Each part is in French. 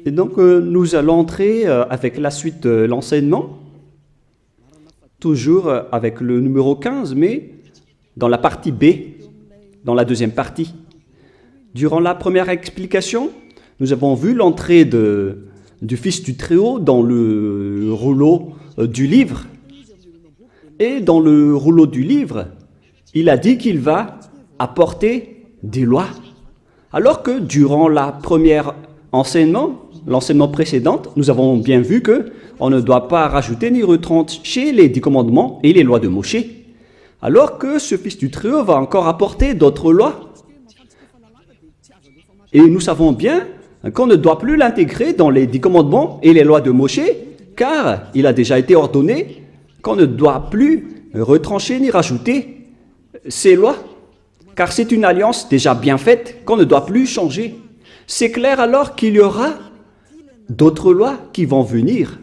Et donc, nous allons entrer avec la suite de l'enseignement, toujours avec le numéro 15, mais dans la partie B, dans la deuxième partie. Durant la première explication, nous avons vu l'entrée du Fils du Très-Haut dans le rouleau du livre. Et dans le rouleau du livre, il a dit qu'il va apporter des lois. Alors que durant la première l'enseignement précédent, nous avons bien vu qu'on ne doit pas rajouter ni retrancher les 10 commandements et les lois de Moshe. Alors que ce Fils du Très-Haut va encore apporter d'autres lois. Et nous savons bien qu'on ne doit plus l'intégrer dans les 10 commandements et les lois de Moshe, car il a déjà été ordonné qu'on ne doit plus retrancher ni rajouter ces lois, car c'est une alliance déjà bien faite qu'on ne doit plus changer. C'est clair alors qu'il y aura d'autres lois qui vont venir.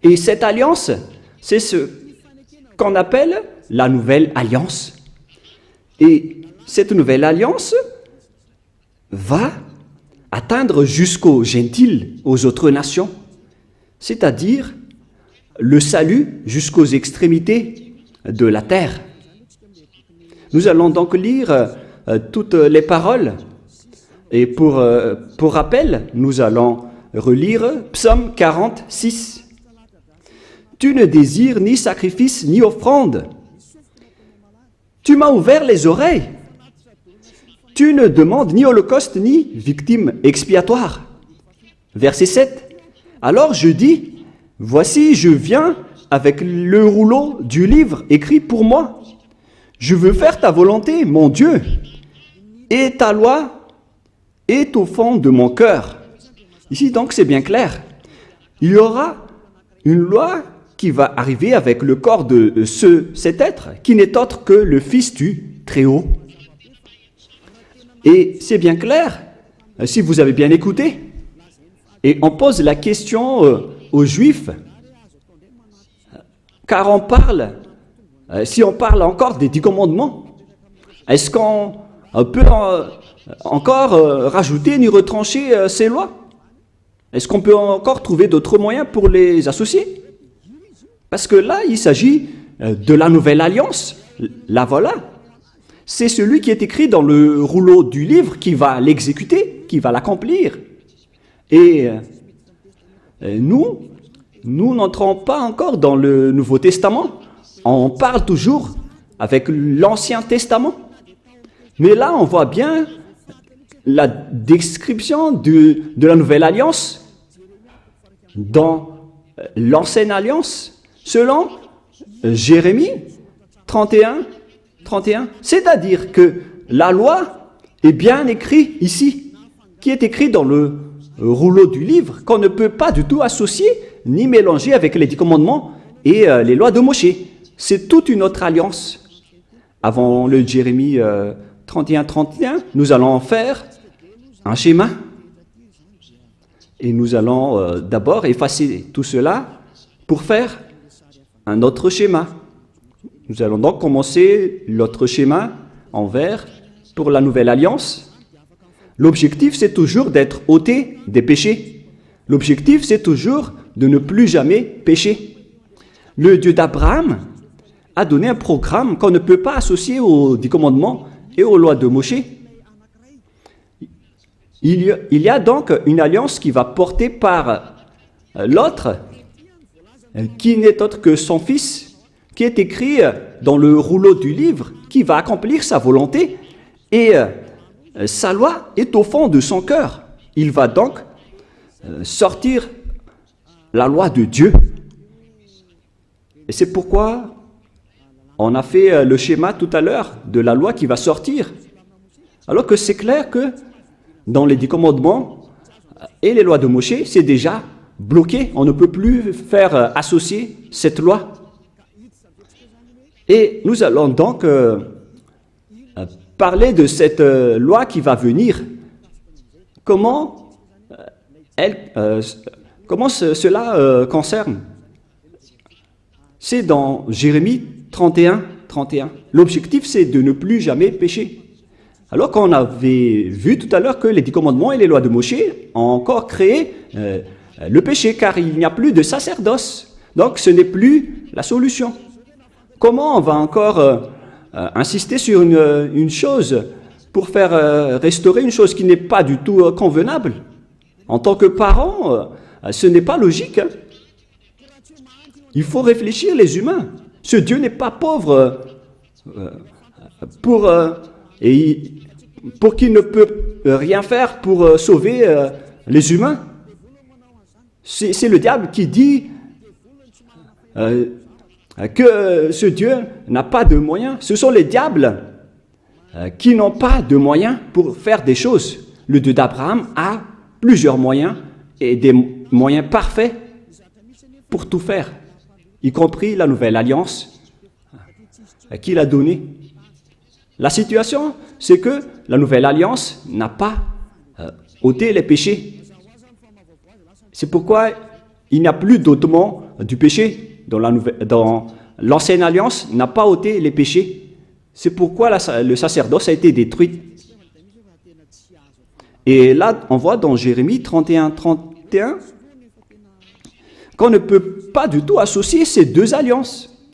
Et cette alliance, c'est ce qu'on appelle la nouvelle alliance. Et cette nouvelle alliance va atteindre jusqu'aux gentils, aux autres nations, c'est-à-dire le salut jusqu'aux extrémités de la terre. Nous allons donc lire toutes les paroles. Et pour rappel, nous allons relire Psaume 46. « Tu ne désires ni sacrifice ni offrande. Tu m'as ouvert les oreilles. Tu ne demandes ni holocauste ni victime expiatoire. » Verset 7. « Alors je dis, voici, je viens avec le rouleau du livre écrit pour moi. Je veux faire ta volonté, mon Dieu, et ta loi est au fond de mon cœur. » Ici donc c'est bien clair. Il y aura une loi qui va arriver avec le corps de cet être qui n'est autre que le Fils du Très-Haut. Et c'est bien clair, si vous avez bien écouté. Et on pose la question aux Juifs, car on parle, si on parle encore des 10 commandements, est-ce qu'on peut encore rajouter ni retrancher ces lois? Est-ce qu'on peut encore trouver d'autres moyens pour les associer? Parce que là, il s'agit de la nouvelle alliance. La voilà. C'est celui qui est écrit dans le rouleau du livre qui va l'exécuter, qui va l'accomplir. Et nous n'entrons pas encore dans le Nouveau Testament. On parle toujours avec l'Ancien Testament. Mais là, on voit bien la description de la Nouvelle Alliance dans l'Ancienne Alliance, selon Jérémie 31. C'est-à-dire que la loi est bien écrite ici, qui est écrite dans le rouleau du livre, qu'on ne peut pas du tout associer ni mélanger avec les 10 commandements et les lois de Moshe. C'est toute une autre alliance. Avant le Jérémie 31, nous allons faire un schéma. Et nous allons d'abord effacer tout cela pour faire un autre schéma. Nous allons donc commencer l'autre schéma en vert pour la nouvelle alliance. L'objectif, c'est toujours d'être ôté des péchés. L'objectif, c'est toujours de ne plus jamais pécher. Le Dieu d'Abraham a donné un programme qu'on ne peut pas associer aux 10 commandements et aux lois de Moshe. Il y a donc une alliance qui va porter par l'autre, qui n'est autre que son fils, qui est écrit dans le rouleau du livre, qui va accomplir sa volonté, et sa loi est au fond de son cœur. Il va donc sortir la loi de Dieu. Et c'est pourquoi on a fait le schéma tout à l'heure de la loi qui va sortir. Alors que c'est clair que dans les 10 commandements et les lois de Moshe, c'est déjà bloqué. On ne peut plus faire associer cette loi. Et nous allons donc parler de cette loi qui va venir. Comment cela concerne? C'est dans Jérémie 31. L'objectif, c'est de ne plus jamais pécher. Alors qu'on avait vu tout à l'heure que les 10 commandements et les lois de Moïse ont encore créé le péché, car il n'y a plus de sacerdoce. Donc ce n'est plus la solution. Comment on va encore insister sur une chose pour faire restaurer une chose qui n'est pas du tout convenable? En tant que parent, ce n'est pas logique. Il faut réfléchir les humains. Ce Dieu n'est pas pauvre pour qu'il ne peut rien faire pour sauver les humains. C'est le diable qui dit que ce Dieu n'a pas de moyens. Ce sont les diables qui n'ont pas de moyens pour faire des choses. Le Dieu d'Abraham a plusieurs moyens et des moyens parfaits pour tout faire, y compris la nouvelle alliance qu'il a donnée. La situation, c'est que la nouvelle alliance n'a pas ôté les péchés. C'est pourquoi il n'y a plus d'ôtement du péché dans l'ancienne alliance n'a pas ôté les péchés. C'est pourquoi le sacerdoce a été détruit. Et là, on voit dans Jérémie 31 qu'on ne peut pas du tout associer ces deux alliances.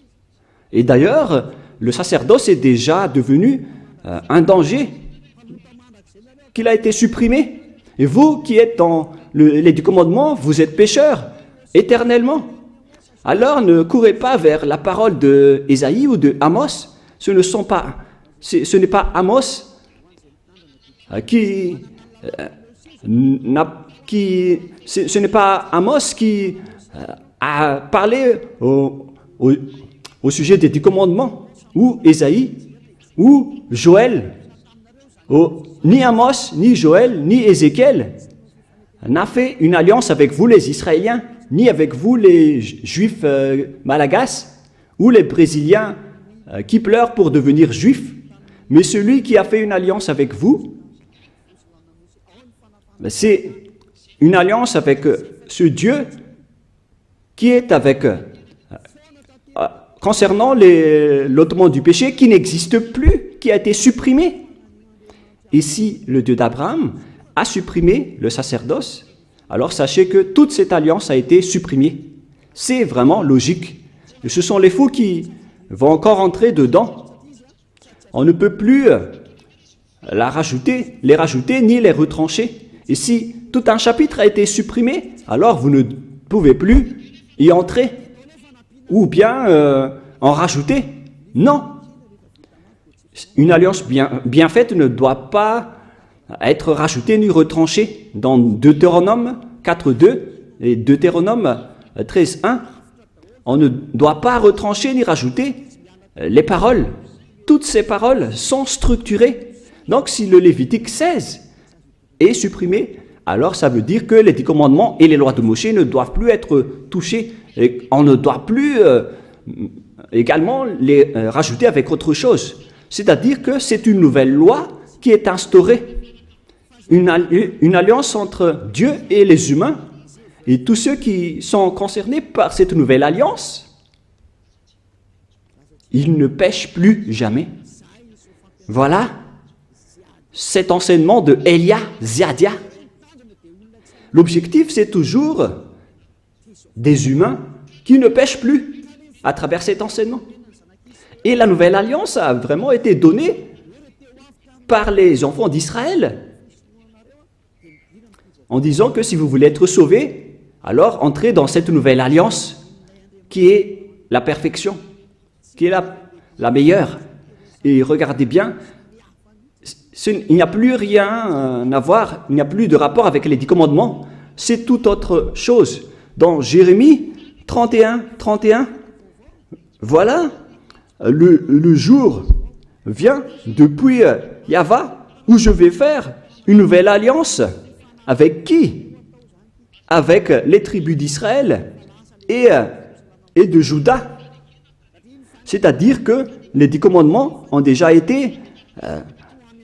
Et d'ailleurs, le sacerdoce est déjà devenu un danger, qu'il a été supprimé. Et vous qui êtes dans les 10 commandements, vous êtes pécheurs éternellement. Alors ne courez pas vers la parole de Ésaïe ou de Amos. Ce n'est pas Amos ce n'est pas Amos qui a parlé au sujet des 10 commandements, ou Ésaïe, ou Joël. Ni Amos, ni Joël, ni Ézéchiel n'a fait une alliance avec vous les Israéliens, ni avec vous les Juifs malagasy, ou les Brésiliens qui pleurent pour devenir Juifs. Mais celui qui a fait une alliance avec vous, c'est une alliance avec ce Dieu qui est avec, concernant l'ôtement du péché qui n'existe plus, qui a été supprimé. Et si le Dieu d'Abraham a supprimé le sacerdoce, alors sachez que toute cette alliance a été supprimée. C'est vraiment logique. Et ce sont les fous qui vont encore entrer dedans. On ne peut plus les rajouter ni les retrancher. Et si tout un chapitre a été supprimé, alors vous ne pouvez plus y entrer ou bien en rajouter. Non. Une alliance bien faite ne doit pas être rajoutée ni retranchée. Dans Deutéronome 4.2 et Deutéronome 13.1, on ne doit pas retrancher ni rajouter les paroles. Toutes ces paroles sont structurées. Donc si le Lévitique 16 est supprimé, alors ça veut dire que les 10 commandements et les lois de Moïse ne doivent plus être touchés. Et on ne doit plus également les rajouter avec autre chose. C'est-à-dire que c'est une nouvelle loi qui est instaurée. Une alliance entre Dieu et les humains. Et tous ceux qui sont concernés par cette nouvelle alliance, ils ne pêchent plus jamais. Voilà cet enseignement de Elia Ziadia. L'objectif, c'est toujours des humains qui ne pêchent plus à travers cet enseignement. Et la nouvelle alliance a vraiment été donnée par les enfants d'Israël en disant que si vous voulez être sauvés, alors entrez dans cette nouvelle alliance qui est la perfection, qui est la meilleure. Et regardez bien, il n'y a plus rien à voir, il n'y a plus de rapport avec les 10 commandements, c'est toute autre chose. Dans Jérémie 31, voilà, le jour vient depuis Yahva où je vais faire une nouvelle alliance. Avec qui? Avec les tribus d'Israël et de Juda. C'est-à-dire que les 10 commandements ont déjà été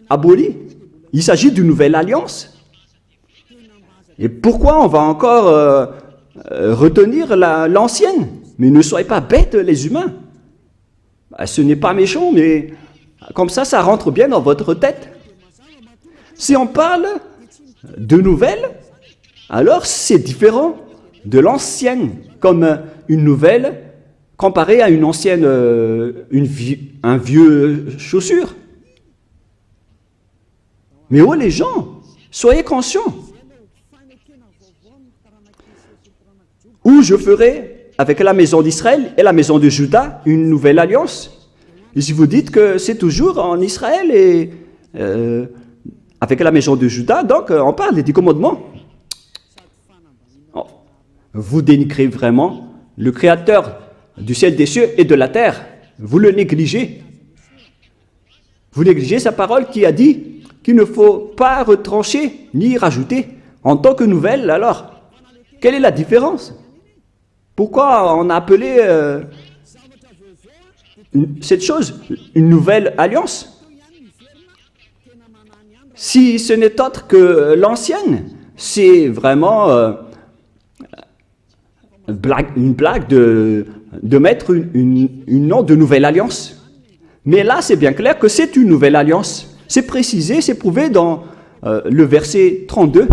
abolis. Il s'agit d'une nouvelle alliance. Et pourquoi on va encore retenir l'ancienne? Mais ne soyez pas bêtes, les humains. Ce n'est pas méchant, mais comme ça rentre bien dans votre tête. Si on parle de nouvelles, alors c'est différent de l'ancienne, comme une nouvelle comparée à une ancienne, un vieux chaussure. Mais oh les gens, soyez conscients. Où je ferai avec la maison d'Israël et la maison de Juda une nouvelle alliance. Et si vous dites que c'est toujours en Israël et avec la maison de Juda, donc on parle des 10 commandements. Oh, vous dénigrez vraiment le Créateur du ciel, des cieux et de la terre. Vous le négligez. Vous négligez sa parole qui a dit qu'il ne faut pas retrancher ni rajouter en tant que nouvelle. Alors, quelle est la différence? Pourquoi on a appelé cette chose une nouvelle alliance? Si ce n'est autre que l'ancienne, c'est vraiment une blague de mettre une nom de nouvelle alliance. Mais là, c'est bien clair que c'est une nouvelle alliance. C'est précisé, c'est prouvé dans le verset 32.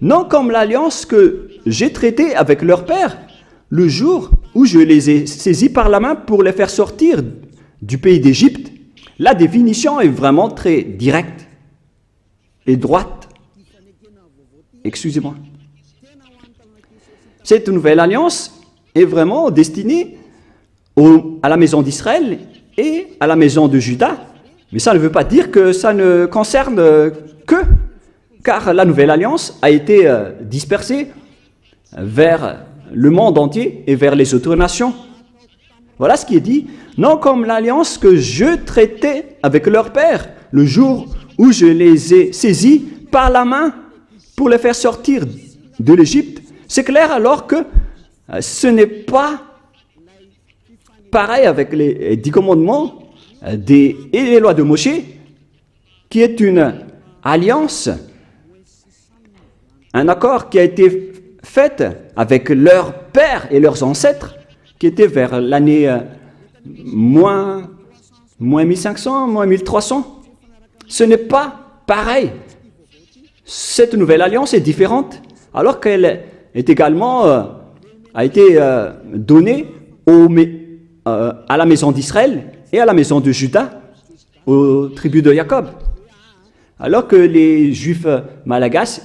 Non comme l'alliance que j'ai traitée avec leur père, le jour où je les ai saisis par la main pour les faire sortir du pays d'Égypte. La définition est vraiment très directe et droite. Excusez-moi. Cette nouvelle alliance est vraiment destinée à la maison d'Israël et à la maison de Juda. Mais ça ne veut pas dire que ça ne concerne que, car la nouvelle alliance a été dispersée vers le monde entier et vers les autres nations. Voilà ce qui est dit. Non comme l'alliance que je traitais avec leur père, le jour où je les ai saisis par la main pour les faire sortir de l'Égypte. C'est clair alors que ce n'est pas pareil avec les 10 commandements et les lois de Moshe, qui est une alliance, un accord qui a été fait avec leurs pères et leurs ancêtres, qui était vers l'année moins 1500, moins 1300. Ce n'est pas pareil. Cette nouvelle alliance est différente, alors qu'elle est également a été donnée à la maison d'Israël et à la maison de Juda, aux tribus de Jacob. Alors que les Juifs malagasy,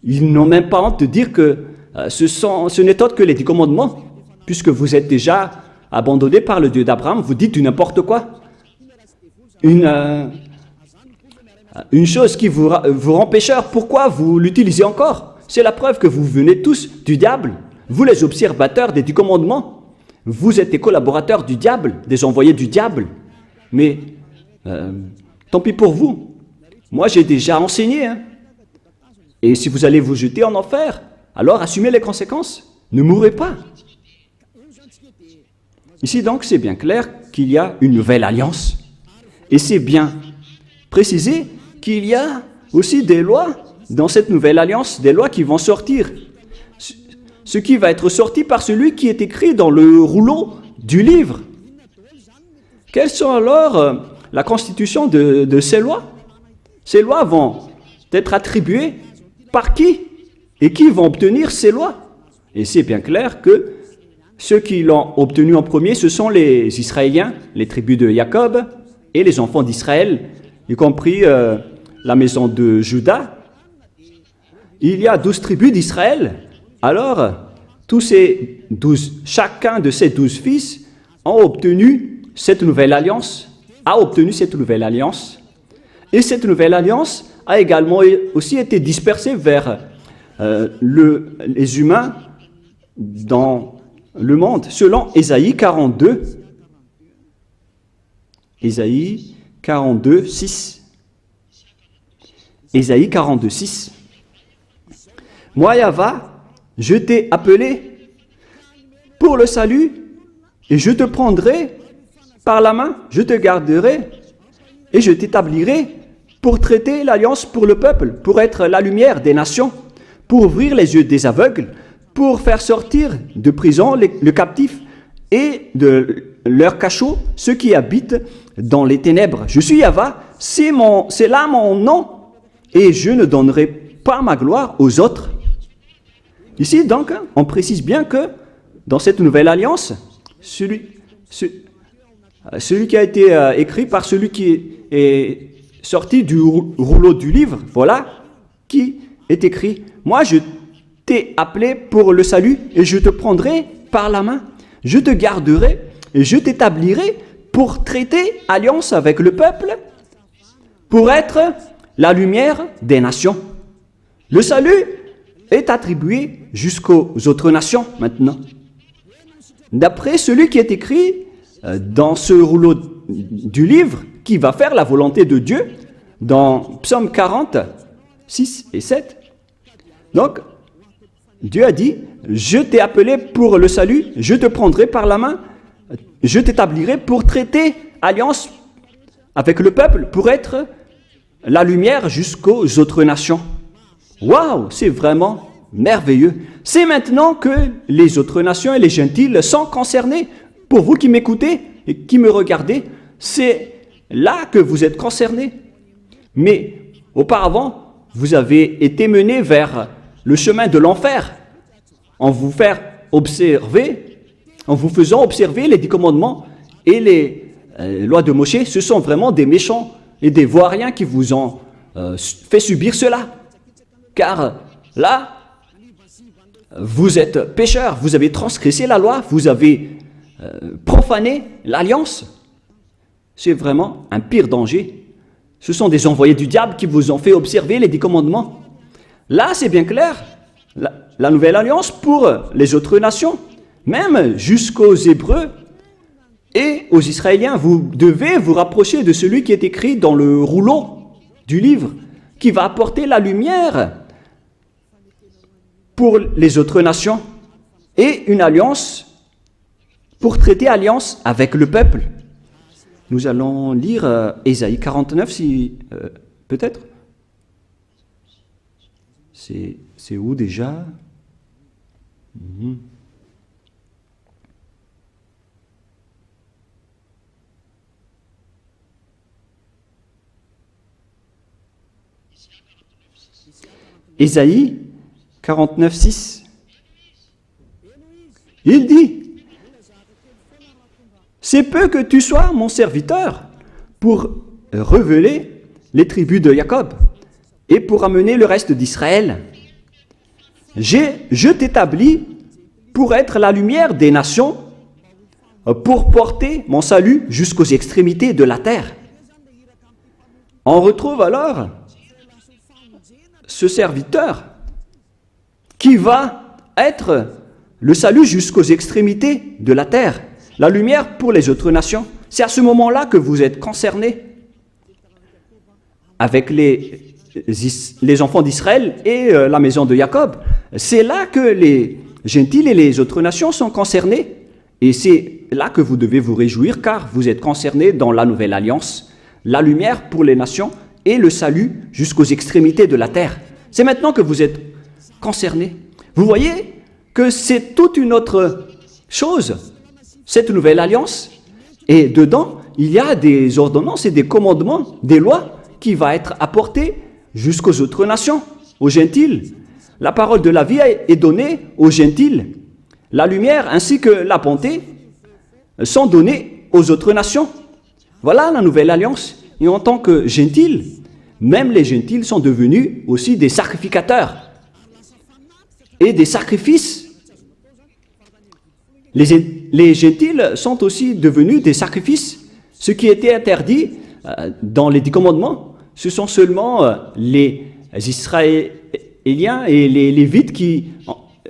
ils n'ont même pas honte de dire que ce n'est autre que les 10 commandements, puisque vous êtes déjà abandonnés par le Dieu d'Abraham, vous dites du n'importe quoi. Une chose qui vous rend pécheur, pourquoi vous l'utilisez encore? C'est la preuve que vous venez tous du diable, vous les observateurs des 10 commandements. Vous êtes des collaborateurs du diable, des envoyés du diable. Mais tant pis pour vous. Moi, j'ai déjà enseigné. Hein. Et si vous allez vous jeter en enfer, alors assumez les conséquences. Ne mourrez pas. Ici, donc, c'est bien clair qu'il y a une nouvelle alliance. Et c'est bien précisé qu'il y a aussi des lois dans cette nouvelle alliance, des lois qui vont sortir. Ce qui va être sorti par celui qui est écrit dans le rouleau du livre. Quelles sont alors la constitution de ces lois? Ces lois vont être attribuées par qui? Et qui vont obtenir ces lois? Et c'est bien clair que ceux qui l'ont obtenu en premier, ce sont les Israéliens, les tribus de Jacob et les enfants d'Israël, y compris la maison de Juda. Il y a 12 tribus d'Israël. Alors, chacun de ces 12 fils a obtenu cette nouvelle alliance, Et cette nouvelle alliance a également aussi été dispersée vers les humains dans le monde, selon Ésaïe 42. Ésaïe 42, 6. Ésaïe 42, 6. Moi, Yahva, je t'ai appelé pour le salut, et je te prendrai par la main, je te garderai, et je t'établirai pour traiter l'alliance pour le peuple, pour être la lumière des nations, pour ouvrir les yeux des aveugles, pour faire sortir de prison le captif et de leur cachot ceux qui habitent dans les ténèbres. Je suis Yahva, c'est là mon nom, et je ne donnerai pas ma gloire aux autres. Ici, donc, on précise bien que dans cette nouvelle alliance, celui qui a été écrit par celui qui est sorti du rouleau du livre, voilà, qui est écrit, « Moi, je t'ai appelé pour le salut et je te prendrai par la main. Je te garderai et je t'établirai pour traiter alliance avec le peuple, pour être la lumière des nations. » Le salut est attribué jusqu'aux autres nations maintenant. D'après celui qui est écrit dans ce rouleau du livre, qui va faire la volonté de Dieu, dans Psaume 40, 6 et 7. Donc, Dieu a dit, « Je t'ai appelé pour le salut, je te prendrai par la main, je t'établirai pour traiter alliance avec le peuple, pour être la lumière jusqu'aux autres nations. » Waouh, c'est vraiment merveilleux. C'est maintenant que les autres nations et les gentils sont concernés. Pour vous qui m'écoutez et qui me regardez, c'est là que vous êtes concernés. Mais auparavant, vous avez été menés vers le chemin de l'enfer en vous faisant observer les 10 commandements et les lois de Moïse. Ce sont vraiment des méchants et des vauriens qui vous ont fait subir cela. Car là, vous êtes pécheurs, vous avez transgressé la loi, vous avez profané l'alliance. C'est vraiment un pire danger. Ce sont des envoyés du diable qui vous ont fait observer les 10 commandements. Là, c'est bien clair, la nouvelle alliance pour les autres nations, même jusqu'aux Hébreux et aux Israéliens, vous devez vous rapprocher de celui qui est écrit dans le rouleau du livre, qui va apporter la lumière pour les autres nations et une alliance pour traiter alliance avec le peuple. Nous allons lire Ésaïe 49, si peut-être. C'est où déjà? Ésaïe 49, 6. Il dit, « C'est peu que tu sois mon serviteur pour révéler les tribus de Jacob et pour amener le reste d'Israël. Je t'établis pour être la lumière des nations, pour porter mon salut jusqu'aux extrémités de la terre. » On retrouve alors ce serviteur qui va être le salut jusqu'aux extrémités de la terre, la lumière pour les autres nations. C'est à ce moment-là que vous êtes concernés avec les enfants d'Israël et la maison de Jacob. C'est là que les gentils et les autres nations sont concernés. Et c'est là que vous devez vous réjouir, car vous êtes concernés dans la nouvelle alliance, la lumière pour les nations et le salut jusqu'aux extrémités de la terre. C'est maintenant que vous êtes concernés. Vous voyez que c'est toute une autre chose, cette nouvelle alliance. Et dedans, il y a des ordonnances et des commandements, des lois qui vont être apportées jusqu'aux autres nations, aux gentils. La parole de la vie est donnée aux gentils. La lumière ainsi que la bonté sont données aux autres nations. Voilà la nouvelle alliance. Et en tant que gentils, même les gentils sont devenus aussi des sacrificateurs et des sacrifices. Les gentils sont aussi devenus des sacrifices. Ce qui était interdit dans les 10 commandements, ce sont seulement les Israéliens et les Lévites qui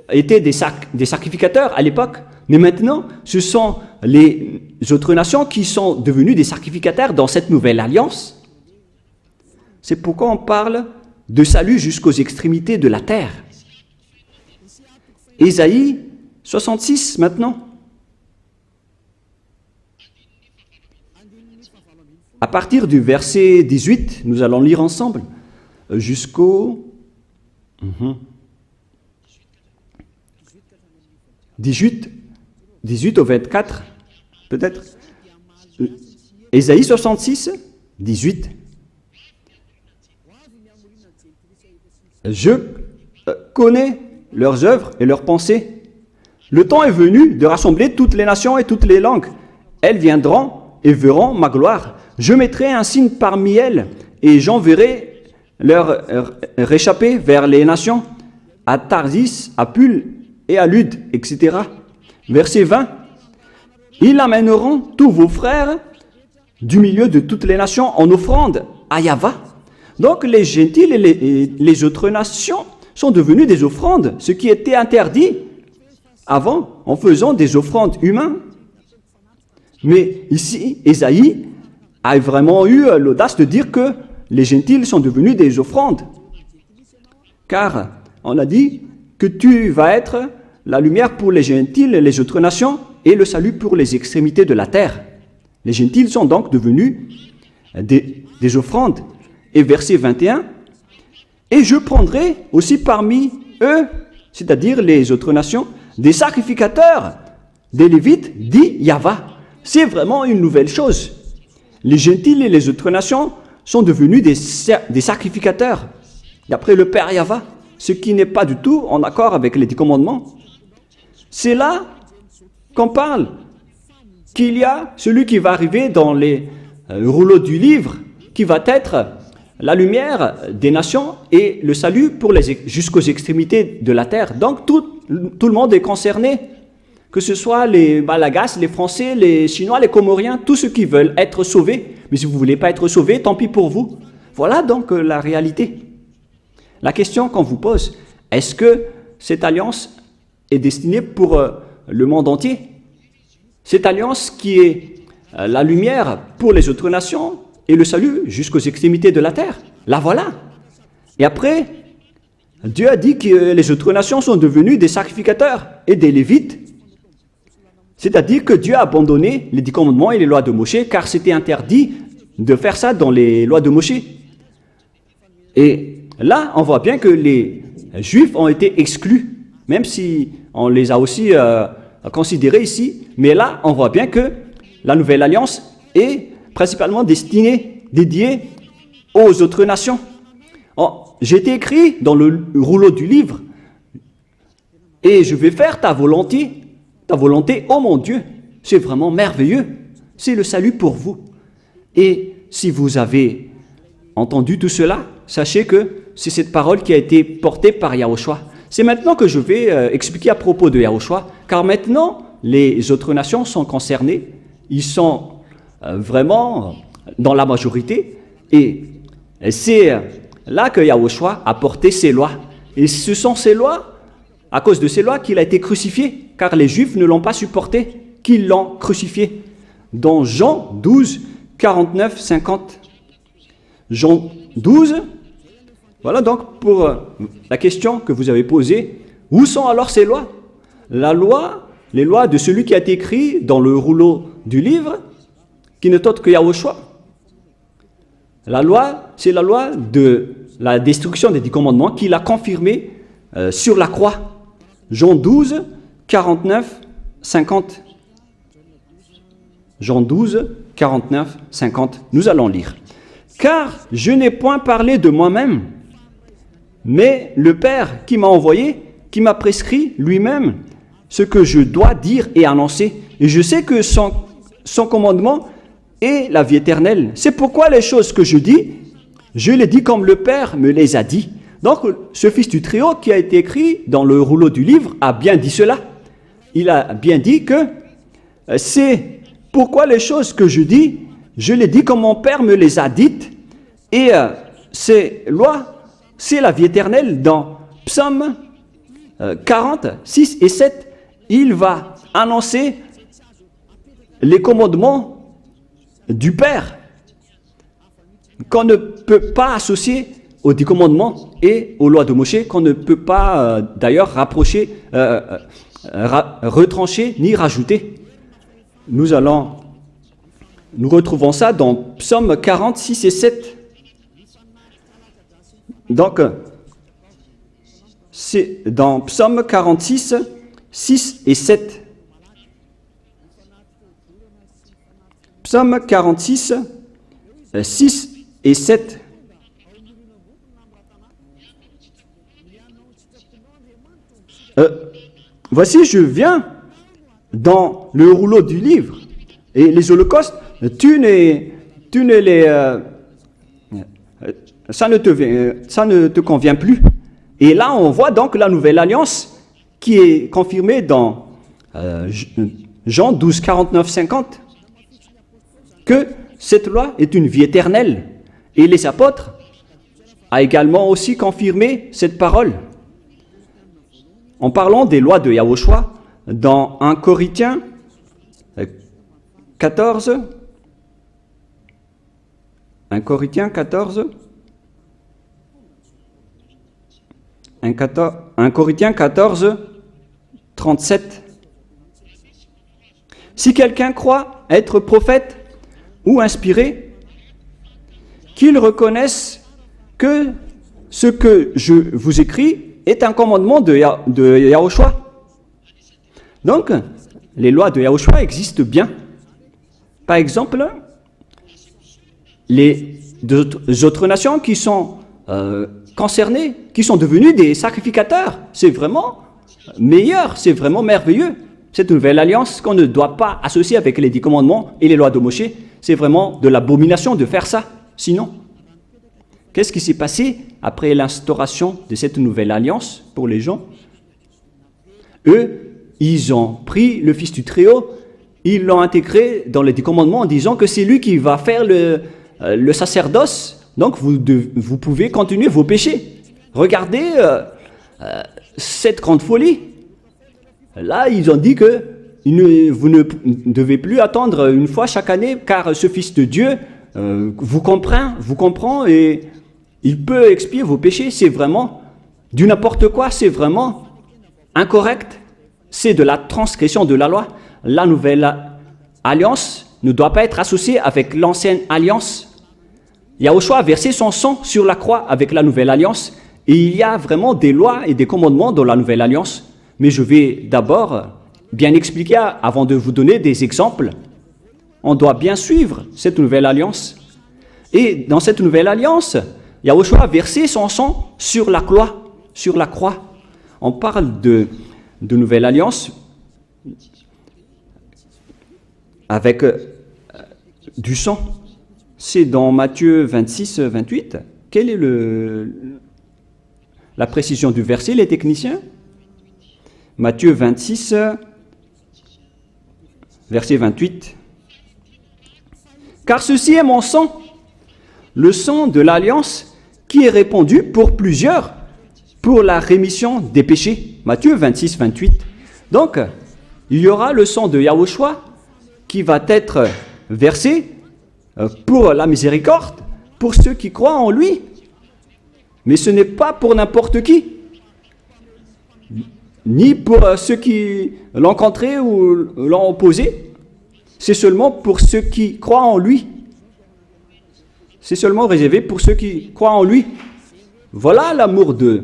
étaient des sacrificateurs à l'époque. Mais maintenant, ce sont les autres nations qui sont devenues des sacrificateurs dans cette nouvelle alliance. C'est pourquoi on parle de salut jusqu'aux extrémités de la terre. Ésaïe 66 maintenant. À partir du verset 18, nous allons lire ensemble jusqu'au 18 au 24, peut-être. Ésaïe 66, 18. Je connais leurs œuvres et leurs pensées. Le temps est venu de rassembler toutes les nations et toutes les langues. Elles viendront et verront ma gloire. Je mettrai un signe parmi elles et j'enverrai leur réchapper vers les nations, à Tarsis, à Pul et à Lude, etc. Verset 20. Ils amèneront tous vos frères du milieu de toutes les nations en offrande à Yahva. Donc les gentils et les autres nations sont devenus des offrandes, ce qui était interdit avant en faisant des offrandes humaines. Mais ici, Ésaïe a vraiment eu l'audace de dire que les gentils sont devenus des offrandes. Car on a dit que tu vas être la lumière pour les gentils et les autres nations et le salut pour les extrémités de la terre. Les gentils sont donc devenus des offrandes. Et verset 21, « Et je prendrai aussi parmi eux, c'est-à-dire les autres nations, des sacrificateurs, des Lévites, dit Yahva. » C'est vraiment une nouvelle chose. Les gentils et les autres nations sont devenus des sacrificateurs, d'après le Père Yahva, ce qui n'est pas du tout en accord avec les 10 commandements. C'est là qu'on parle qu'il y a celui qui va arriver dans les rouleaux du livre, qui va être la lumière des nations et le salut pour jusqu'aux extrémités de la terre. Donc tout le monde est concerné, que ce soit les Malagasy, les Français, les Chinois, les Comoriens, tous ceux qui veulent être sauvés. Mais si vous ne voulez pas être sauvés, tant pis pour vous. Voilà donc la réalité. La question qu'on vous pose, est-ce que cette alliance est destinée pour le monde entier? Cette alliance qui est la lumière pour les autres nations et le salut jusqu'aux extrémités de la terre. La voilà. Et après, Dieu a dit que les autres nations sont devenues des sacrificateurs et des Lévites. C'est-à-dire que Dieu a abandonné les 10 commandements et les lois de Moïse, car c'était interdit de faire ça dans les lois de Moïse. Et là, on voit bien que les Juifs ont été exclus, même si on les a aussi considérés ici. Mais là, on voit bien que la nouvelle alliance est principalement dédiée aux autres nations. J'ai été écrit dans le rouleau du livre, et je vais faire ta volonté, oh mon Dieu. C'est vraiment merveilleux. C'est le salut pour vous. Et si vous avez entendu tout cela, sachez que c'est cette parole qui a été portée par Yahushua. C'est maintenant que je vais expliquer à propos de Yahushua, car maintenant, les autres nations sont concernées. Ils sont vraiment dans la majorité, et c'est là que Yahushua a porté ses lois. Et ce sont ces lois, à cause de ces lois, qu'il a été crucifié, car les Juifs ne l'ont pas supporté, qu'ils l'ont crucifié. Dans Jean 12, 49, 50. Jean 12, voilà donc pour la question que vous avez posée. Où sont alors ces lois? Les lois de celui qui a été écrit dans le rouleau du livre, qui n'est autre que Yahushua. La loi, c'est la loi de la destruction des 10 commandements qu'il a confirmé sur la croix. Jean 12, 49, 50. Jean 12, 49, 50. Nous allons lire. « Car je n'ai point parlé de moi-même, mais le Père qui m'a envoyé, qui m'a prescrit lui-même ce que je dois dire et annoncer. Et je sais que son commandement est la vie éternelle. C'est pourquoi les choses que je dis, je les dis comme le Père me les a dit. » Donc, ce fils du Très-Haut qui a été écrit dans le rouleau du livre a bien dit cela. Il a bien dit que c'est pourquoi les choses que je dis, je les dis comme mon Père me les a dites. Et ces lois, c'est la vie éternelle. Dans Psaume 40, 6 et 7, il va annoncer les commandements du Père qu'on ne peut pas associer aux 10 commandements et aux lois de Moïse, qu'on ne peut pas d'ailleurs retrancher ni rajouter. Nous retrouvons ça dans Psaume 46 et 7. Donc, c'est dans Psaume 46, 6 et 7. Psaume 46, 6 et 7. Voici, je viens dans le rouleau du livre. Et les holocaustes, ça ne te convient plus. Et là, on voit donc la nouvelle alliance qui est confirmée dans Jean 12, 49, 50, que cette loi est une vie éternelle. Et les apôtres ont également aussi confirmé cette parole. En parlant des lois de Yahushua, dans 1 Corinthiens 14, 1 Corinthiens 14, 37. Si quelqu'un croit être prophète ou inspiré, qu'il reconnaisse que ce que je vous écris est un commandement de Yahushua. Donc, les lois de Yahushua existent bien. Par exemple, les autres nations qui sont concernées, qui sont devenues des sacrificateurs, c'est vraiment meilleur, c'est vraiment merveilleux. Cette nouvelle alliance qu'on ne doit pas associer avec les 10 commandements et les lois de Moshe, c'est vraiment de l'abomination de faire ça. Sinon, qu'est-ce qui s'est passé après l'instauration de cette nouvelle alliance pour les gens? Eux, ils ont pris le Fils du Très-Haut, ils l'ont intégré dans les 10 commandements en disant que c'est lui qui va faire le sacerdoce, donc vous pouvez continuer vos péchés. Regardez cette grande folie. Là, ils ont dit que vous ne devez plus attendre une fois chaque année, car ce Fils de Dieu vous comprend et il peut expier vos péchés. C'est vraiment du n'importe quoi, c'est vraiment incorrect. C'est de la transgression de la loi. La nouvelle alliance ne doit pas être associée avec l'ancienne alliance. Yahushua a versé son sang sur la croix avec la nouvelle alliance. Et il y a vraiment des lois et des commandements dans la nouvelle alliance. Mais je vais d'abord bien expliquer avant de vous donner des exemples. On doit bien suivre cette nouvelle alliance. Et dans cette nouvelle alliance, Yahushua a versé son sang sur la croix. On parle de nouvelle alliance avec du sang. C'est dans Matthieu 26, 28. Quelle est la précision du verset, les techniciens? Matthieu 26, verset 28. Car ceci est mon sang, le sang de l'alliance qui est répandu pour plusieurs pour la rémission des péchés. Matthieu 26, 28. Donc, il y aura le sang de Yahushua qui va être versé pour la miséricorde, pour ceux qui croient en lui. Mais ce n'est pas pour n'importe qui, ni pour ceux qui l'ont contré ou l'ont opposé. C'est seulement pour ceux qui croient en lui. C'est seulement réservé pour ceux qui croient en lui. Voilà l'amour de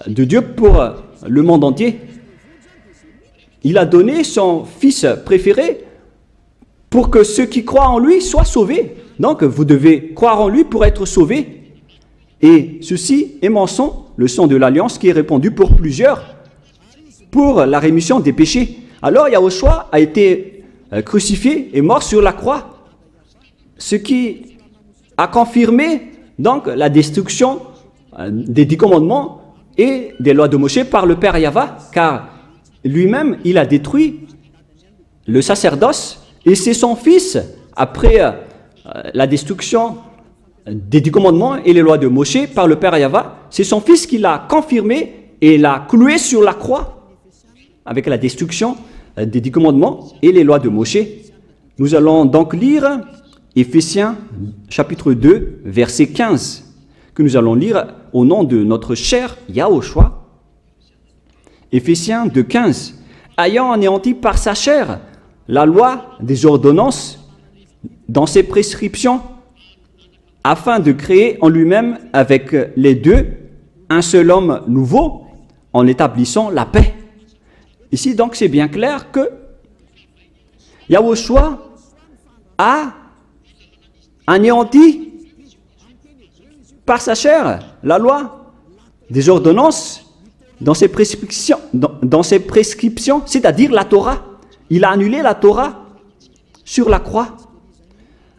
Dieu pour le monde entier. Il a donné son Fils préféré pour que ceux qui croient en lui soient sauvés. Donc, vous devez croire en lui pour être sauvés. Et ceci est mon sang, le sang de l'alliance qui est répandu pour plusieurs, pour la rémission des péchés. Alors, Yahushua a été crucifié et mort sur la croix, ce qui a confirmé donc la destruction des 10 commandements et des lois de Moshe par le Père Yahva, car lui-même, il a détruit le sacerdoce et c'est son Fils, après la destruction des 10 commandements et les lois de Moshe par le Père Yahva, c'est son Fils qui l'a confirmé et l'a cloué sur la croix avec la destruction des 10 commandements et les lois de Moshe. Nous allons donc lire Éphésiens chapitre 2, verset 15, que nous allons lire au nom de notre cher Yahushua. Éphésiens 2, 15. Ayant anéanti par sa chair la loi des ordonnances dans ses prescriptions, afin de créer en lui-même avec les deux un seul homme nouveau, en établissant la paix. Ici donc c'est bien clair que Yahushua a anéanti par sa chair la loi des ordonnances dans ses prescriptions, dans ses prescriptions, c'est-à-dire la Torah. Il a annulé la Torah sur la croix.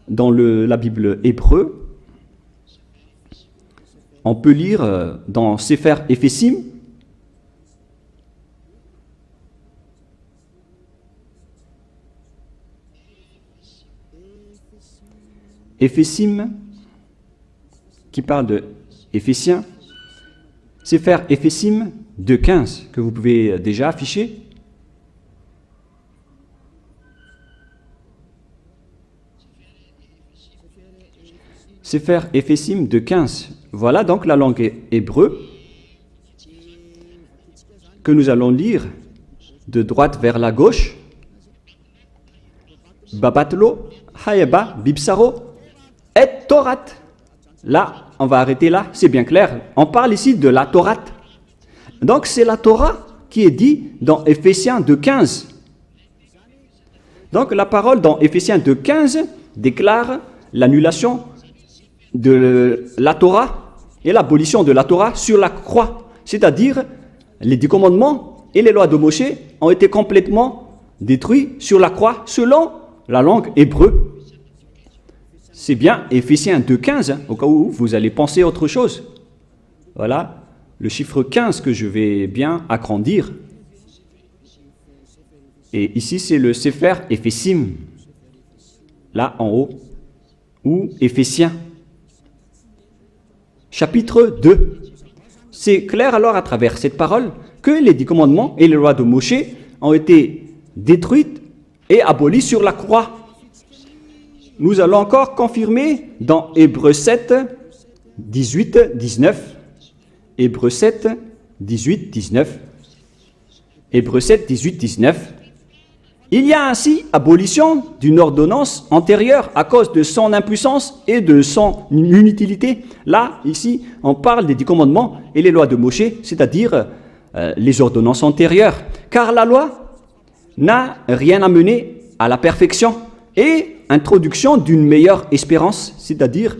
Dans la Bible hébreu, on peut lire dans Sefer Ephésim, Éphésim, qui parle de Éphésiens, Sefer Ephésim 2.15, que vous pouvez déjà afficher. Sefer Ephésim 2.15. Voilà donc la langue hébreu que nous allons lire de droite vers la gauche. Babatlo, Hayeba, Bibsaro, et Torat. Là, on va arrêter là, c'est bien clair. On parle ici de la Torah. Donc c'est la Torah qui est dit dans Éphésiens 2.15. Donc la parole dans Éphésiens 2.15 déclare l'annulation de la Torah et l'abolition de la Torah sur la croix. C'est-à-dire, les 10 commandements et les lois de Moshe ont été complètement détruits sur la croix selon la langue hébreu. C'est bien Éphésiens 2.15, au cas où vous allez penser autre chose. Voilà le chiffre 15 que je vais bien agrandir. Et ici, c'est le Sefer Ephésim, là en haut, ou Éphésiens. Chapitre 2. C'est clair alors à travers cette parole que les 10 commandements et les lois de Moshe ont été détruites et abolies sur la croix. Nous allons encore confirmer dans Hébreux 7, 18, 19. Hébreux 7, 18, 19. Hébreux 7, 18, 19. Il y a ainsi abolition d'une ordonnance antérieure à cause de son impuissance et de son inutilité. Là, ici, on parle des 10 commandements et les lois de Moshe, c'est-à-dire les ordonnances antérieures. Car la loi n'a rien amené à la perfection et introduction d'une meilleure espérance, c'est-à-dire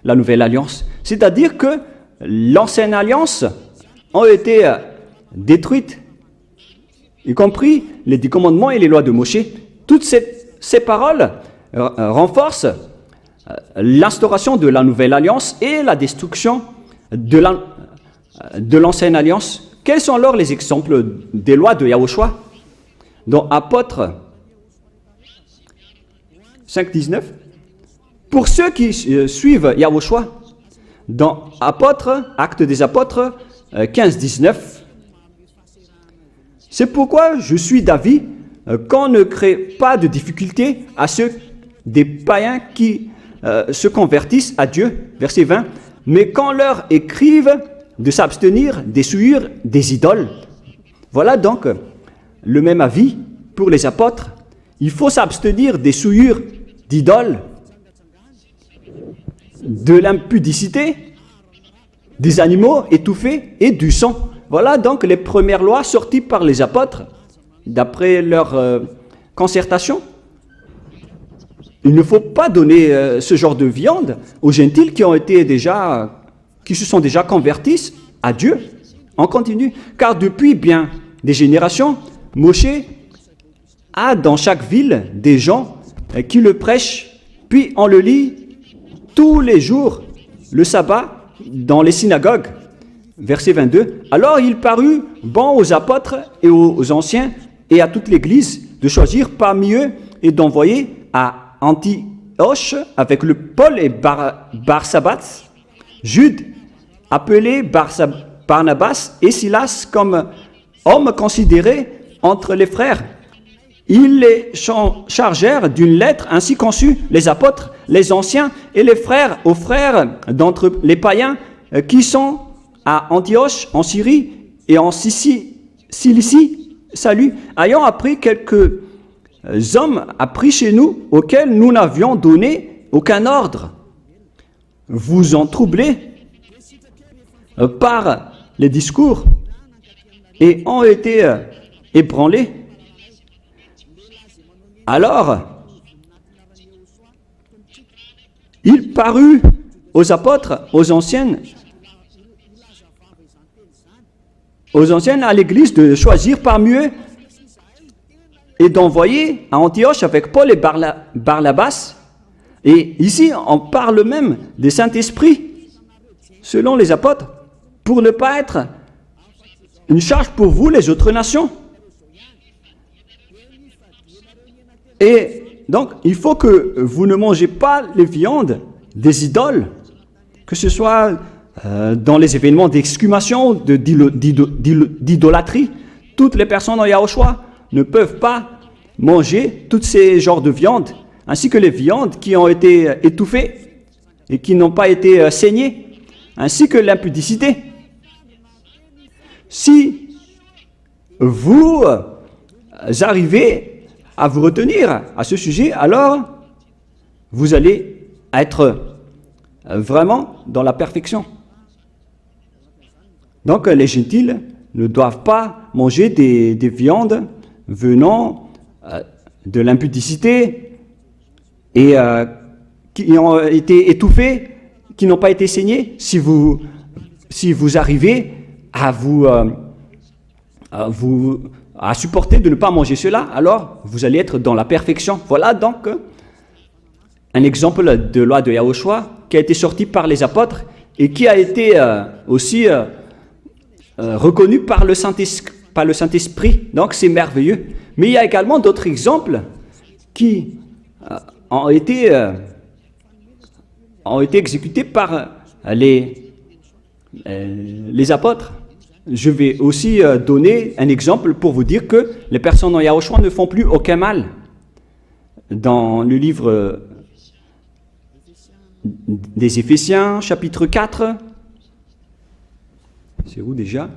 la nouvelle alliance. C'est-à-dire que l'ancienne alliance a été détruite, y compris les 10 commandements et les lois de Moshe. Toutes ces paroles renforcent l'instauration de la nouvelle alliance et la destruction de l'ancienne alliance. Quels sont alors les exemples des lois de Yahushua? Dans Apôtres 5.19, pour ceux qui suivent Yahushua, dans Apôtres, Actes des Apôtres 15.19, c'est pourquoi je suis d'avis qu'on ne crée pas de difficulté à ceux des païens qui se convertissent à Dieu, verset 20, mais qu'on leur écrive de s'abstenir des souillures des idoles. Voilà donc le même avis pour les apôtres. Il faut s'abstenir des souillures d'idoles, de l'impudicité, des animaux étouffés et du sang. Voilà donc les premières lois sorties par les apôtres, d'après leur concertation. Il ne faut pas donner ce genre de viande aux gentils qui se sont déjà convertis à Dieu. On continue, car depuis bien des générations, Moshe a dans chaque ville des gens qui le prêchent, puis on le lit tous les jours, le sabbat, dans les synagogues. Verset 22. Alors il parut bon aux apôtres et aux anciens et à toute l'Église de choisir parmi eux et d'envoyer à Antioche avec le Paul et Barsabas, Jude, appelé Barnabas et Silas comme hommes considérés entre les frères. Ils les chargèrent d'une lettre ainsi conçue, les apôtres, les anciens et les frères aux frères d'entre les païens qui sont à Antioche, en Syrie et en Cilicie, salut, ayant appris quelques hommes appris chez nous auxquels nous n'avions donné aucun ordre. Vous en troublez par les discours et ont été ébranlés. Alors, il parut aux apôtres, aux anciens, aux anciens à l'église de choisir parmi eux et d'envoyer à Antioche avec Paul et Barnabas. Et ici, on parle même des Saint-Esprit, selon les apôtres, pour ne pas être une charge pour vous, les autres nations. Et donc, il faut que vous ne mangez pas les viandes des idoles, que ce soit dans les événements d'exhumation, d'idolâtrie. Toutes les personnes en Yahushua ne peuvent pas manger tous ces genres de viandes, ainsi que les viandes qui ont été étouffées et qui n'ont pas été saignées, ainsi que l'impudicité. Si vous arrivez à vous retenir à ce sujet, alors vous allez être vraiment dans la perfection. Donc les gentils ne doivent pas manger des viandes venant de l'impudicité et qui ont été étouffées, qui n'ont pas été saignées. Si vous arrivez à à supporter de ne pas manger cela, alors vous allez être dans la perfection. Voilà donc un exemple de loi de Yahushua qui a été sorti par les apôtres et qui a été aussi reconnu par le Saint-Esprit. Donc c'est merveilleux. Mais il y a également d'autres exemples qui ont été exécutés par les apôtres. Je vais aussi donner un exemple pour vous dire que les personnes en Yahushua ne font plus aucun mal. Dans le livre des Éphésiens, chapitre 4, c'est où déjà ?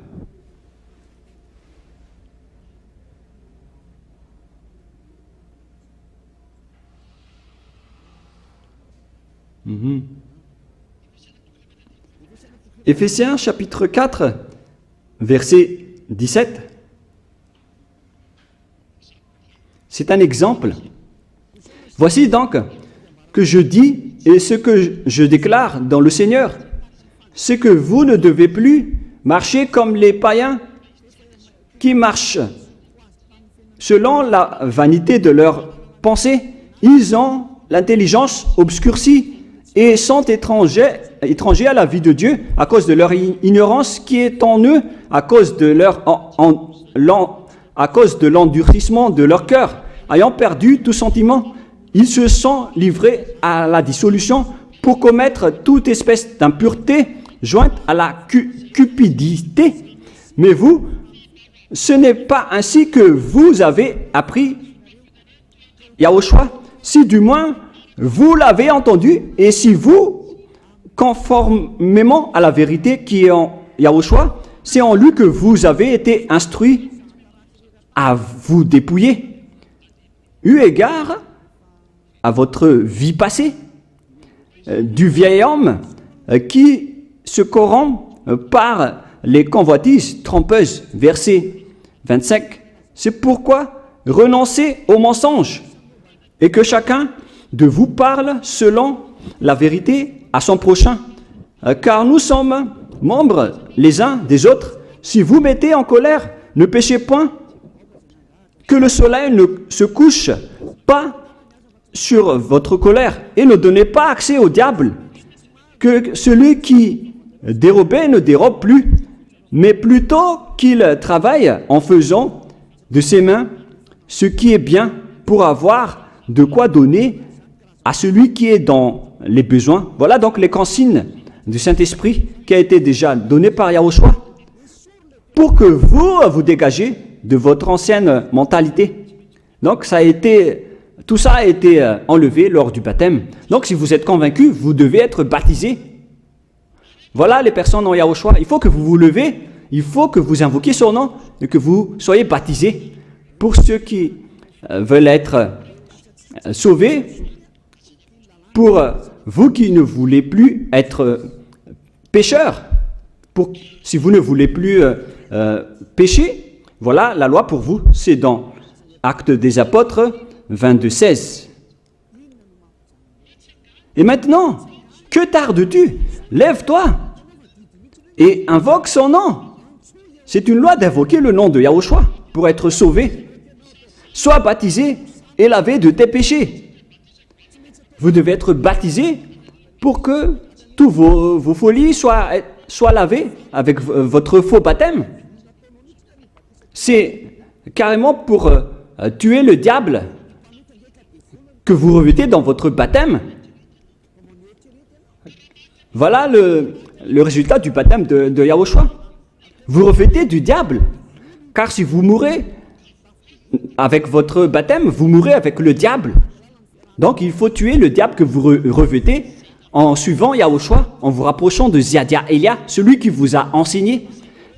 Éphésiens, chapitre 4, verset 17. C'est un exemple. Voici donc que je dis et ce que je déclare dans le Seigneur, c'est que vous ne devez plus marcher comme les païens qui marchent selon la vanité de leurs pensées. Ils ont l'intelligence obscurcie et sont étrangers à la vie de Dieu à cause de leur ignorance qui est en eux, à cause de l'endurcissement de leur cœur. Ayant perdu tout sentiment, ils se sont livrés à la dissolution pour commettre toute espèce d'impureté jointe à la cupidité. Mais vous, ce n'est pas ainsi que vous avez appris Yahushua, si du moins vous l'avez entendu, et si vous, conformément à la vérité qui est en Yahushua, c'est en lui que vous avez été instruits à vous dépouiller, eu égard à votre vie passée, du vieil homme qui se corrompt par les convoitises trompeuses. Verset 25. C'est pourquoi renoncez aux mensonges et que chacun de vous parle selon la vérité à son prochain, car nous sommes membres les uns des autres. Si vous mettez en colère, ne péchez point, que le soleil ne se couche pas sur votre colère et ne donnez pas accès au diable, que celui qui dérobait ne dérobe plus, mais plutôt qu'il travaille en faisant de ses mains ce qui est bien pour avoir de quoi donner à celui qui est dans les besoins. Voilà donc les consignes du Saint-Esprit qui a été déjà donné par Yahushua pour que vous dégagez de votre ancienne mentalité. Donc tout ça a été enlevé lors du baptême. Donc si vous êtes convaincu, vous devez être baptisé. Voilà les personnes en Yahushua. Il faut que vous vous levez, il faut que vous invoquiez son nom et que vous soyez baptisés. Pour ceux qui veulent être sauvés, pour vous qui ne voulez plus être pécheurs, si vous ne voulez plus pécher, voilà la loi pour vous. C'est dans Actes des Apôtres 22:16. Et maintenant, que tardes-tu? Lève-toi et invoque son nom. C'est une loi d'invoquer le nom de Yahushua pour être sauvé. Sois baptisé et lavé de tes péchés. Vous devez être baptisé pour que tous vos folies soient lavées avec votre faux baptême. C'est carrément pour tuer le diable que vous revêtez dans votre baptême. Voilà le résultat du baptême de Yahushua. Vous revêtez du diable, car si vous mourrez avec votre baptême, vous mourrez avec le diable. Donc il faut tuer le diable que vous revêtez en suivant Yahushua, en vous rapprochant de Ziadia Elia, celui qui vous a enseigné.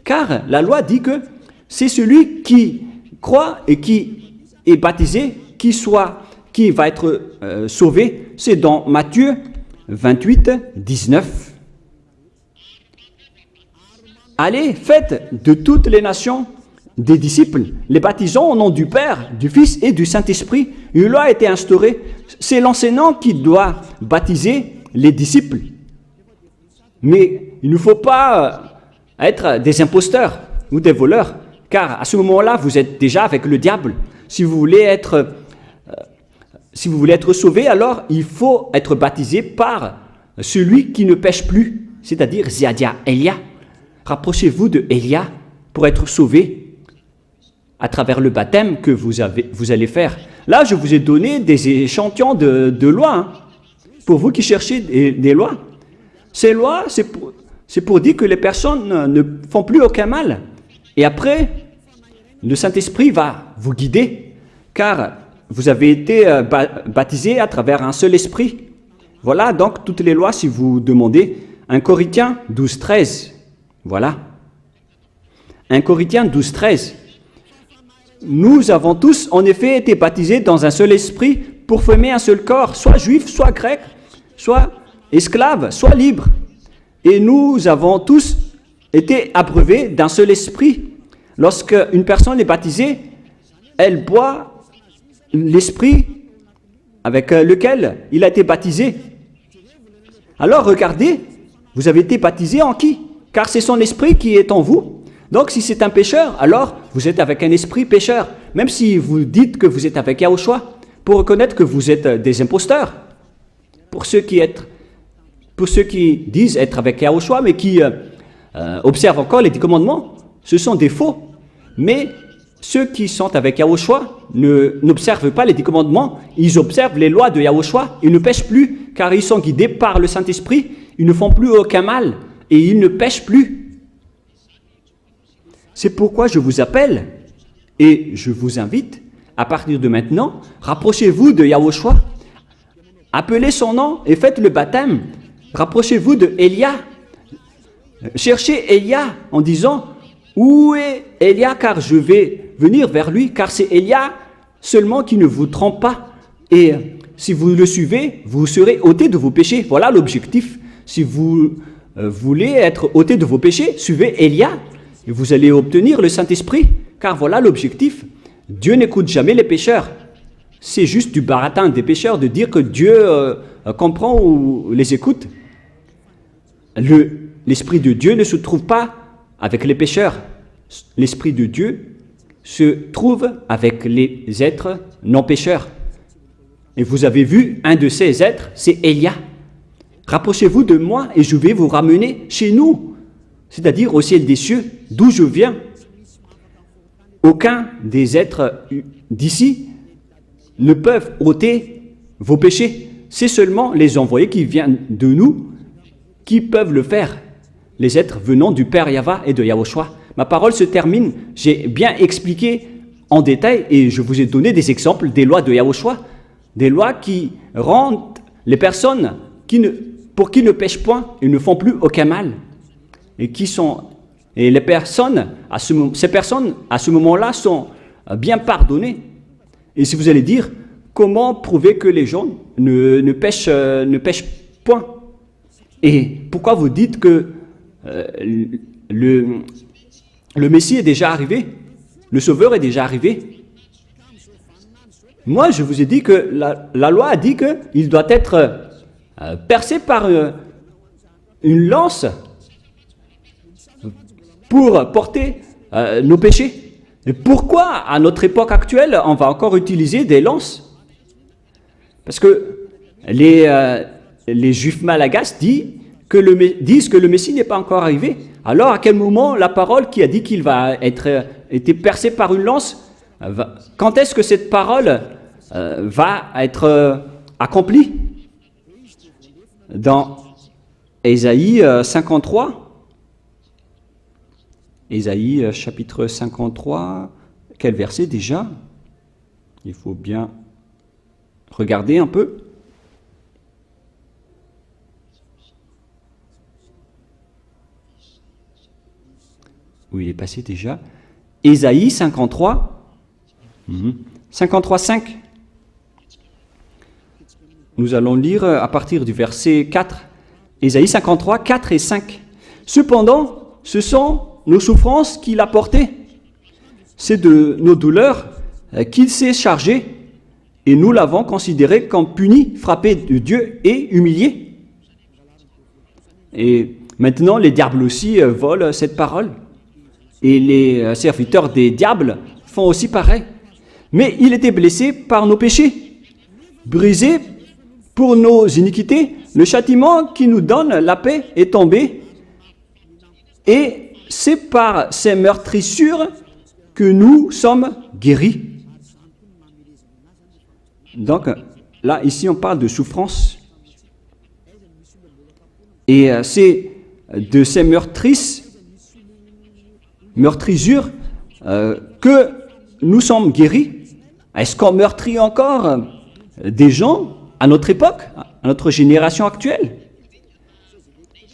Car la loi dit que c'est celui qui croit et qui est baptisé, qui va être sauvé. C'est dans Matthieu 28, 19. Allez, faites de toutes les nations des disciples, les baptisant au nom du Père, du Fils et du Saint-Esprit. Une loi a été instaurée. C'est l'enseignant qui doit baptiser les disciples. Mais il ne faut pas être des imposteurs ou des voleurs, car à ce moment-là, vous êtes déjà avec le diable. Si vous voulez être sauvé, alors il faut être baptisé par celui qui ne pêche plus, c'est-à-dire Ziadia Elia. Rapprochez-vous de Elia pour être sauvé à travers le baptême que vous allez faire. Là, je vous ai donné des échantillons de lois, pour vous qui cherchez des lois. Ces lois, c'est pour dire que les personnes ne font plus aucun mal. Et après, le Saint-Esprit va vous guider, car vous avez été baptisé à travers un seul esprit. Voilà donc toutes les lois si vous demandez. 1 Corinthiens 12, 13. Voilà. 1 Corinthiens 12, 13. Nous avons tous en effet été baptisés dans un seul esprit pour former un seul corps, soit juif, soit grec, soit esclave, soit libre. Et nous avons tous été abreuvés d'un seul esprit. Lorsque une personne est baptisée, elle boit l'esprit avec lequel il a été baptisé. Alors regardez, vous avez été baptisé en qui? Car c'est son esprit qui est en vous. Donc si c'est un pécheur, alors vous êtes avec un esprit pécheur. Même si vous dites que vous êtes avec Yahushua, pour reconnaître que vous êtes des imposteurs. Pour ceux qui disent être avec Yahushua, mais qui observent encore les 10 commandements, ce sont des faux. Mais ceux qui sont avec Yahushua n'observent pas les 10 commandements, ils observent les lois de Yahushua, ils ne pêchent plus, car ils sont guidés par le Saint-Esprit, ils ne font plus aucun mal, et ils ne pêchent plus. C'est pourquoi je vous appelle, et je vous invite, à partir de maintenant, rapprochez-vous de Yahushua, appelez son nom et faites le baptême, rapprochez-vous de Elia, cherchez Elia en disant, où est Elia, car je vais venir vers lui, car c'est Elia seulement qui ne vous trompe pas. Et si vous le suivez, vous serez ôtés de vos péchés. Voilà l'objectif. Si vous voulez être ôtés de vos péchés, suivez Elia et vous allez obtenir le Saint-Esprit, car voilà l'objectif. Dieu n'écoute jamais les pécheurs. C'est juste du baratin des pécheurs de dire que Dieu comprend ou les écoute. L'Esprit de Dieu ne se trouve pas avec les pécheurs. L'Esprit de Dieu se trouve avec les êtres non pécheurs. Et vous avez vu, un de ces êtres, c'est Elia. Rapprochez-vous de moi et je vais vous ramener chez nous, c'est-à-dire au ciel des cieux, d'où je viens. Aucun des êtres d'ici ne peuvent ôter vos péchés. C'est seulement les envoyés qui viennent de nous qui peuvent le faire. Les êtres venant du Père Yahva et de Yahushua. Ma parole se termine. J'ai bien expliqué en détail et je vous ai donné des exemples des lois de Yahushua, des lois qui rendent les personnes pour qui ne pêchent point et ne font plus aucun mal. Ces personnes, à ce moment-là, sont bien pardonnées. Et si vous allez dire, comment prouver que les gens ne pêchent point? Et pourquoi vous dites que le Messie est déjà arrivé, le Sauveur est déjà arrivé? Moi, je vous ai dit que la loi a dit qu'il doit être percé par une lance pour porter nos péchés. Et pourquoi, à notre époque actuelle, on va encore utiliser des lances? Parce que les Juifs malagasy disent que le Messie n'est pas encore arrivé. Alors, à quel moment la parole qui a dit qu'il va être percé par une lance, quand est-ce que cette parole va être accomplie? Dans Ésaïe 53, Ésaïe chapitre 53, quel verset déjà? Il faut bien regarder un peu. Où il est passé déjà? Ésaïe 53, 53:5. Nous allons lire à partir du verset 4. Ésaïe 53, 4 et 5. Cependant, ce sont nos souffrances qu'il a portées. C'est de nos douleurs qu'il s'est chargé, et nous l'avons considéré comme puni, frappé de Dieu et humilié. Et maintenant, les diables aussi volent cette parole. Et les serviteurs des diables font aussi pareil. Mais il était blessé par nos péchés, brisé pour nos iniquités. Le châtiment qui nous donne la paix est tombé. Et c'est par ces meurtrissures que nous sommes guéris. Donc là, ici, on parle de souffrance. Et c'est de ces meurtrissures que nous sommes guéris. Est-ce qu'on meurtrit encore des gens à notre époque, à notre génération actuelle?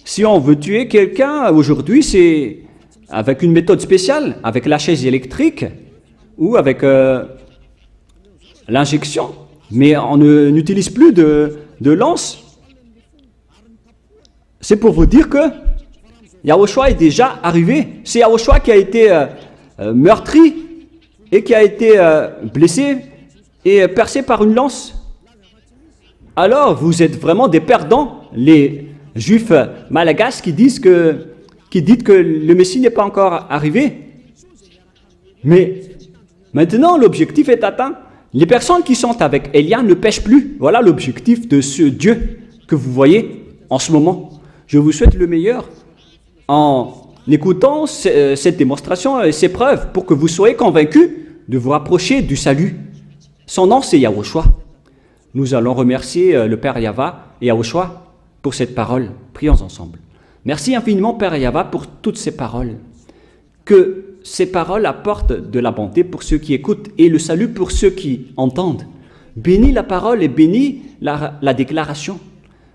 Si on veut tuer quelqu'un aujourd'hui, c'est avec une méthode spéciale, avec la chaise électrique ou avec l'injection. Mais on n'utilise plus de lance. C'est pour vous dire que Yahushua est déjà arrivé. C'est Yahushua qui a été meurtri et qui a été blessé et percé par une lance. Alors, vous êtes vraiment des perdants, les Juifs malagasy qui disent que le Messie n'est pas encore arrivé. Mais maintenant, l'objectif est atteint. Les personnes qui sont avec Élia ne pêchent plus. Voilà l'objectif de ce Dieu que vous voyez en ce moment. Je vous souhaite le meilleur en écoutant cette démonstration et ces preuves pour que vous soyez convaincus de vous rapprocher du salut. Son nom, c'est Yahushua. Nous allons remercier le Père Yahva et Yahushua pour cette parole. Prions ensemble. Merci infiniment, Père Yahva, pour toutes ces paroles. Que ces paroles apportent de la bonté pour ceux qui écoutent et le salut pour ceux qui entendent. Bénis la parole et bénis la déclaration.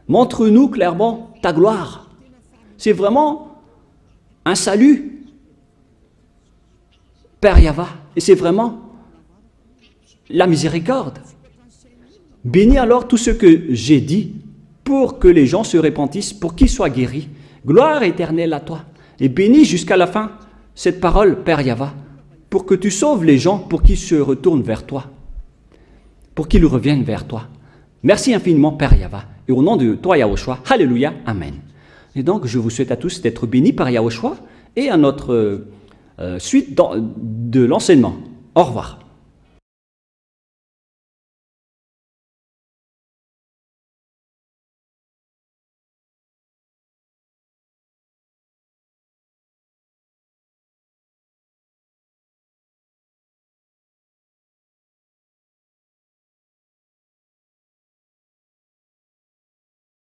Montre-nous clairement ta gloire. C'est vraiment un salut, Père Yahva, et c'est vraiment la miséricorde. Bénis alors tout ce que j'ai dit pour que les gens se repentissent, pour qu'ils soient guéris. Gloire éternelle à toi. Et bénis jusqu'à la fin cette parole, Père Yahva, pour que tu sauves les gens, pour qu'ils se retournent vers toi, pour qu'ils reviennent vers toi. Merci infiniment, Père Yahva. Et au nom de toi, Yahushua, Alléluia, Amen. Et donc, je vous souhaite à tous d'être bénis par Yahushua et à notre suite de l'enseignement. Au revoir.